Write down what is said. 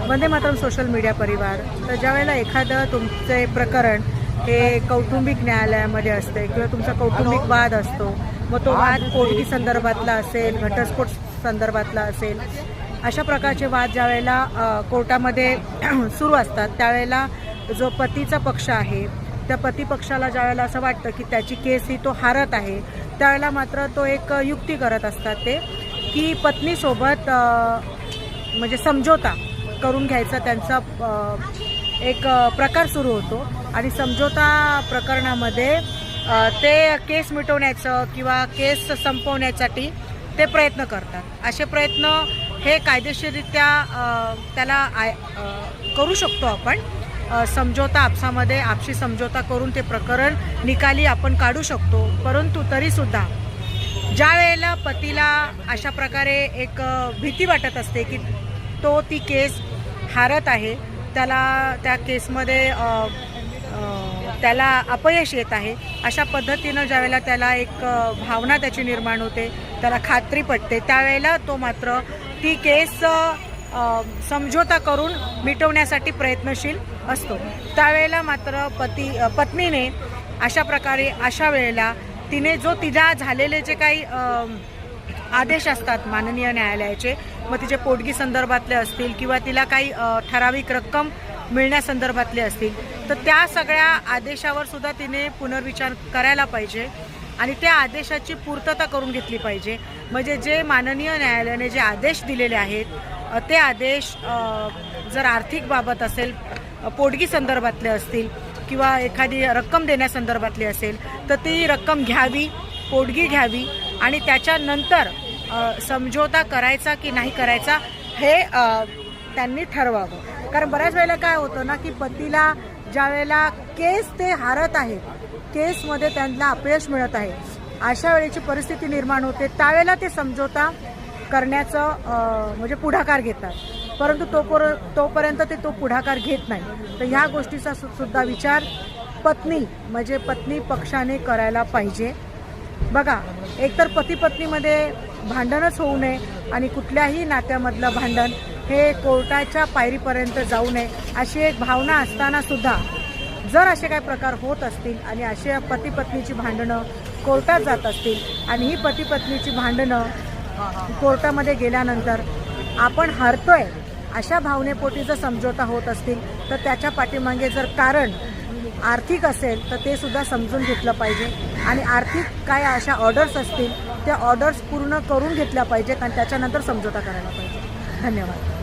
Vande Mataram social media परिवार। तर ज्यावेळेला एखादं तुमचे प्रकरण हे कौटुंबिक न्यायालयामध्ये असते किंवा तुमचा कौटुंबिक वाद असतो, मग तो वाद पोटगी संदर्भातला असेल, घटस्फोट संदर्भातला असेल, अशा प्रकारचे वाद ज्यावेळेला कोर्टामध्ये सुरू असतात त्यावेळेला जो पतीचा पक्ष आहे त्या पती पक्षाला ज्यावेळेला असं वाटतं की त्याची केस ही तो हारत आहे, त्यावेळेला मात्र तो एक युक्ती करत असतात ते की पत्नीसोबत म्हणजे समझोता करून घ्यायचा त्यांचा एक प्रकार सुरू होतो आणि समझोता प्रकरणामध्ये ते केस मिटवण्याचं किंवा केस संपवण्यासाठी ते प्रयत्न करतात। असे प्रयत्न हे कायदेशीररित्या त्याला करू शकतो आपण। समझोता आपसामध्ये आपसी समझोता करून ते प्रकरण निकाली आपण काढू शकतो। परंतु तरीसुद्धा ज्या वेळेला पतीला अशा प्रकारे एक भीती वाटत असते की तो ती केस हारत आहे, त्याला त्या केसमध्ये त्याला अपयश येत आहे, अशा पद्धतीनं ज्यावेळेला त्याला एक भावना त्याची निर्माण होते, त्याला खात्री पटते, त्यावेळेला तो मात्र ती केस समझोता करून मिटवण्यासाठी प्रयत्नशील असतो। त्यावेळेला मात्र पत्नीने अशा प्रकारे अशा वेळेला तिने जो तिला झालेले जे काही आदेश असतात माननीय न्यायालयाचे, मग तिचे पोटगी संदर्भातले असतील किंवा तिला काही ठराविक रक्कम मिळण्यासंदर्भातले असतील, तर त्या सगळ्या आदेशावर सुद्धा तिने पुनर्विचार करायला पाहिजे आणि त्या आदेशाची पूर्तता करून घेतली पाहिजे। म्हणजे जे माननीय न्यायालयाने जे आदेश दिलेले आहेत ते आदेश जर आर्थिक बाबत असेल, पोटगी संदर्भातले असतील किंवा एखादी रक्कम देण्यासंदर्भातली असेल, तर ती रक्कम घ्यावी, पोटगी घ्यावी आणि त्याच्यानंतर समझोता करायचा की नाही करायचा हे त्यांनी ठरवावं। कारण बऱ्याच वेळेला काय होतं ना की पतीला ज्या वेळेला केस ते हारत आहेत, केसमध्ये त्यांना अपयश मिळत आहे, अशा वेळेची परिस्थिती निर्माण होते, त्यावेळेला ते समझोता करण्याचं म्हणजे पुढाकार घेतात, परंतु तोपर्यंत ते पुढाकार घेत नाही। तर ह्या गोष्टीचा सुद्धा विचार पत्नी म्हणजे पत्नी पक्षाने करायला पाहिजे। बघा, एकतर पती पत्नीमध्ये भांडणच होऊ नये आणि कुठल्याही नात्यामधलं भांडण हे कोर्टाच्या पायरीपर्यंत जाऊ नये अशी एक भावना असताना सुद्धा जर असे काही प्रकार होत असतील आणि असे पती पत्नीची भांडणं कोर्टात जात असतील आणि ही पती पत्नीची भांडणं कोर्टामध्ये गेल्यानंतर आपण हरतोय अशा भावनेपोटी जर समझोता होत असतील, तर त्याच्या पाठीमागे जर कारण आर्थिक असेल तर ते सुद्धा समजून घेतलं पाहिजे आणि आर्थिक काय अशा ऑर्डर्स असतील त्या ऑर्डर्स पूर्ण करून घेतल्या पाहिजेत आणि त्याच्यानंतर समझोता करायला पाहिजे। धन्यवाद।